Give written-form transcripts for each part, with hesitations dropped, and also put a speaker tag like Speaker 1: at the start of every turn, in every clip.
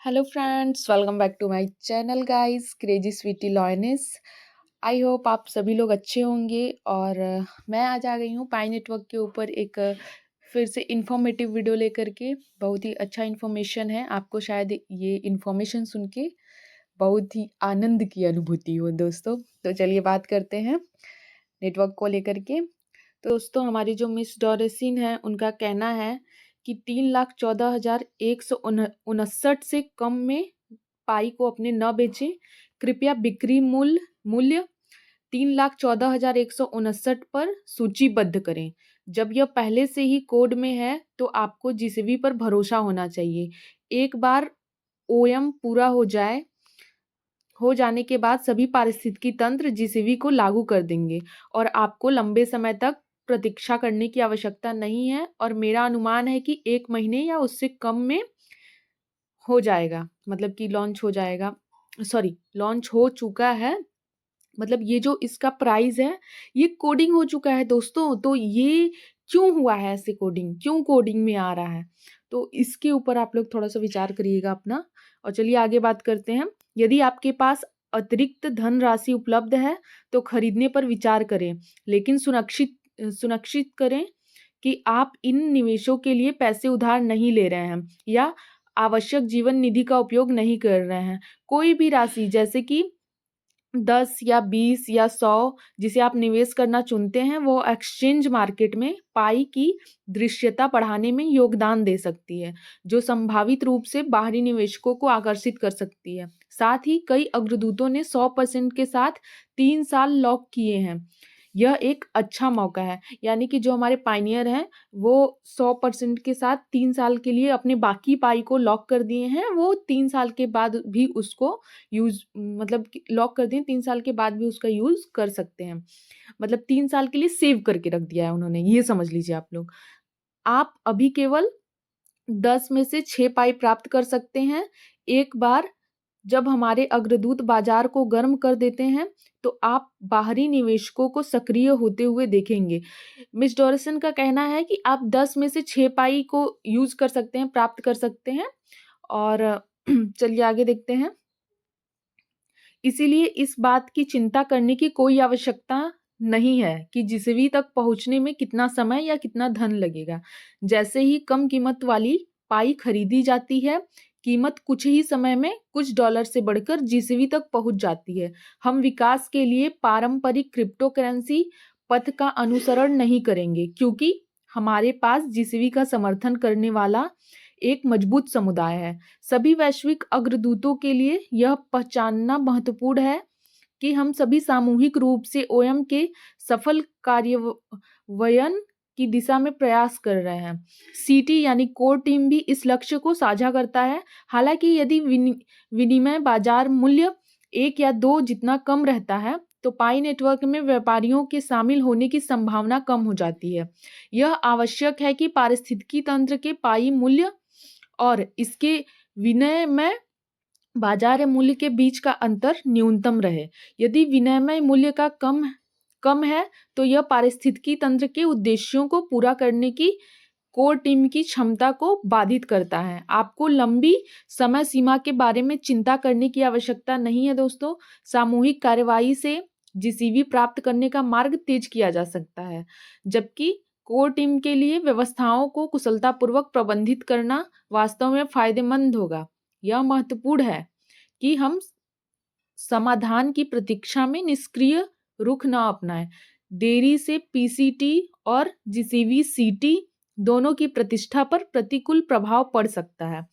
Speaker 1: Hello friends, welcome back to my channel guys, crazy sweety lioness. I hope आप सभी लोग अच्छे होंगे। और मैं आज आ गई हूँ पाई नेटवर्क के ऊपर एक फिर से इन्फॉर्मेटिव वीडियो लेकर के। बहुत ही अच्छा इन्फॉर्मेशन है, आपको शायद ये इन्फॉर्मेशन सुन के बहुत ही आनंद की अनुभूति हो दोस्तों। तो चलिए बात करते हैं नेटवर्क को लेकर के। तो दोस्तों, हमारी जो मिस डोरेसिन है उनका कहना है कि 3,14,169 से कम में पाई को अपने न बेचें। कृपया बिक्री मूल्य 3,14,169 पर सूचीबद्ध करें। जब यह पहले से ही कोड में है तो आपको जीसीवी पर भरोसा होना चाहिए। एक बार ओएम पूरा हो जाने के बाद सभी पारिस्थितिकी तंत्र जीसीवी को लागू कर देंगे और आपको लंबे समय तक प्रतीक्षा करने की आवश्यकता नहीं है। और मेरा अनुमान है कि 1 महीने या उससे कम में हो जाएगा, मतलब कि लॉन्च हो जाएगा। सॉरी, लॉन्च हो चुका है। मतलब ये जो इसका प्राइस है ये कोडिंग हो चुका है दोस्तों। तो ये क्यों हुआ है ऐसे, क्यों कोडिंग में आ रहा है, तो इसके ऊपर आप लोग थोड़ा सा विचार करिएगा अपना। और चलिए आगे बात करते हैं। यदि आपके पास अतिरिक्त धनराशि उपलब्ध है तो खरीदने पर विचार करें, लेकिन सुनिश्चित करें कि आप इन निवेशों के लिए पैसे उधार नहीं ले रहे हैं या आवश्यक जीवन निधि का उपयोग नहीं कर रहे हैं। कोई भी राशि जैसे कि 10 या 20 या 100 जिसे आप निवेश करना चुनते हैं वो एक्सचेंज मार्केट में पाई की दृश्यता बढ़ाने में योगदान दे सकती है, जो संभावित रूप से बाहरी निवेशकों को आकर्षित कर सकती है। साथ ही कई अग्रदूतों ने 100% के साथ 3 साल लॉक किए हैं। यह एक अच्छा मौका है, यानी कि जो हमारे पाइनियर हैं वो 100% के साथ 3 साल के लिए अपने बाकी पाई को लॉक कर दिए हैं। वो 3 साल के बाद भी उसको यूज, मतलब लॉक कर दिए, 3 साल के बाद भी उसका यूज कर सकते हैं। मतलब 3 साल के लिए सेव करके रख दिया है उन्होंने, ये समझ लीजिए आप लोग। आप अभी केवल 10 में से 6 पाई प्राप्त कर सकते हैं। एक बार जब हमारे अग्रदूत बाजार को गर्म कर देते हैं तो आप बाहरी निवेशकों को सक्रिय होते हुए देखेंगे। मिस डॉरसन का कहना है कि आप 10 में से 6 पाई को यूज कर सकते हैं, प्राप्त कर सकते हैं। और चलिए आगे देखते हैं। इसीलिए इस बात की चिंता करने की कोई आवश्यकता नहीं है कि जीसीवी तक पहुंचने में कितना समय या कितना धन लगेगा। जैसे ही कम कीमत वाली पाई खरीदी जाती है, कीमत कुछ ही समय में कुछ डॉलर से बढ़कर जीसीवी तक पहुंच जाती है। हम विकास के लिए पारंपरिक क्रिप्टो करेंसी पथ का अनुसरण नहीं करेंगे, क्योंकि हमारे पास जीसीवी का समर्थन करने वाला एक मजबूत समुदाय है। सभी वैश्विक अग्रदूतों के लिए यह पहचानना महत्वपूर्ण है कि हम सभी सामूहिक रूप से ओएम के सफल कार्यान्वयन की दिशा में प्रयास कर रहे हैं। सीटी यानी कोर टीम भी इस लक्ष्य को साझा करता है। हालांकि यदि विनिमय बाजार मूल्य 1 या 2 जितना कम रहता है तो पाई नेटवर्क में व्यापारियों के शामिल होने की संभावना कम हो जाती है। यह आवश्यक है कि पारिस्थितिकी तंत्र के पाई मूल्य और इसके विनिमय बाजार मूल्य के बीच का अंतर न्यूनतम रहे। यदि विनिमय मूल्य का कम है तो यह पारिस्थितिकी तंत्र के उद्देश्यों को पूरा करने की कोर टीम की क्षमता को बाधित करता है। आपको लंबी समय सीमा के बारे में चिंता करने की आवश्यकता नहीं है दोस्तों। सामूहिक कार्यवाही से जीसीवी प्राप्त करने का मार्ग तेज किया जा सकता है, जबकि कोर टीम के लिए व्यवस्थाओं को कुशलतापूर्वक प्रबंधित करना वास्तव में फायदेमंद होगा। यह महत्वपूर्ण है कि हम समाधान की प्रतीक्षा में निष्क्रिय रुख न अपनाएं। देरी से पीसीटी और जीसीवी सीटी दोनों की प्रतिष्ठा पर प्रतिकूल प्रभाव पड़ सकता है।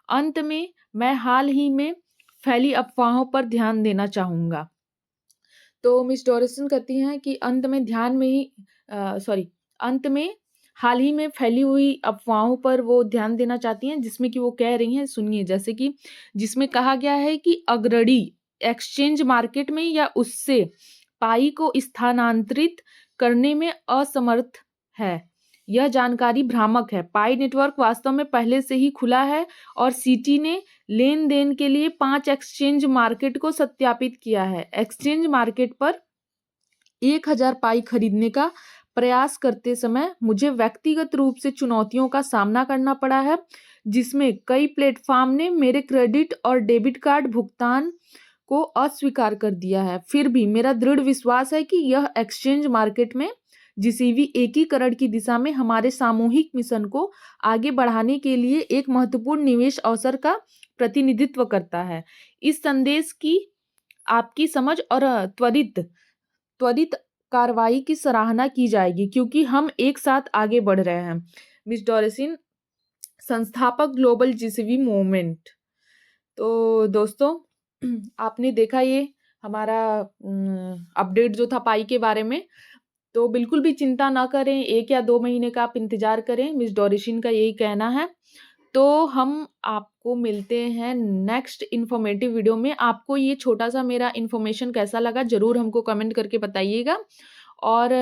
Speaker 1: अंत में मैं हाल ही में फैली अफवाहों पर ध्यान देना चाहूँगा। तो मिस डॉरिसन कहती हैं कि अंत में हाल ही में फैली हुई अफवाहों पर वो ध्यान देना चाहती हैं, जिसमें कि वो कह रही हैं, सुनिए, जैसे कि जिसमें कहा गया है कि अग्रणी एक्सचेंज मार्केट में या उससे पाई को स्थानांतरित करने में असमर्थ है। यह जानकारी भ्रामक है। पाई नेटवर्क वास्तव में पहले से ही खुला है और सीटी ने लेन देन के लिए 5 एक्सचेंज मार्केट को सत्यापित किया है। एक्सचेंज मार्केट पर 1000 पाई खरीदने का प्रयास करते समय मुझे व्यक्तिगत रूप से चुनौतियों का सामना करना पड़ा है। जिसमें कई प्लेटफॉर्म ने मेरे क्रेडिट और डेबिट कार्ड भुगतान को अस्वीकार कर दिया है। फिर भी मेरा दृढ़ विश्वास है कि यह एक्सचेंज मार्केट में जीसीवी एकीकरण की दिशा में हमारे सामूहिक मिशन को आगे बढ़ाने के लिए एक महत्वपूर्ण निवेश अवसर का प्रतिनिधित्व करता है। इस संदेश की आपकी समझ और त्वरित कार्रवाई की सराहना की जाएगी, क्योंकि हम एक साथ आगे बढ़ रहे हैं। मिस डोरेसिन, संस्थापक ग्लोबल जीसीवी मूवमेंट। तो दोस्तों, आपने देखा ये हमारा अपडेट जो था पाई के बारे में। तो बिल्कुल भी चिंता ना करें, 1 या 2 महीने का आप इंतजार करें, मिस डोरेसिन का यही कहना है। तो हम आपको मिलते हैं नेक्स्ट इन्फॉर्मेटिव वीडियो में। आपको ये छोटा सा मेरा इन्फॉर्मेशन कैसा लगा ज़रूर हमको कमेंट करके बताइएगा। और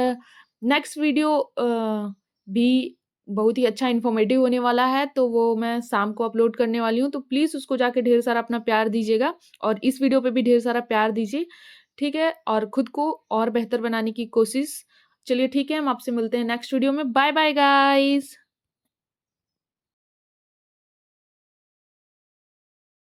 Speaker 1: नेक्स्ट वीडियो भी बहुत ही अच्छा इन्फॉर्मेटिव होने वाला है, तो वो मैं शाम को अपलोड करने वाली हूँ। तो प्लीज़ उसको जाके ढेर सारा अपना प्यार दीजिएगा और इस वीडियो पे भी ढेर सारा प्यार दीजिए, ठीक है? और खुद को और बेहतर बनाने की कोशिश। चलिए ठीक है, हम आपसे मिलते हैं नेक्स्ट वीडियो में। Bye bye guys.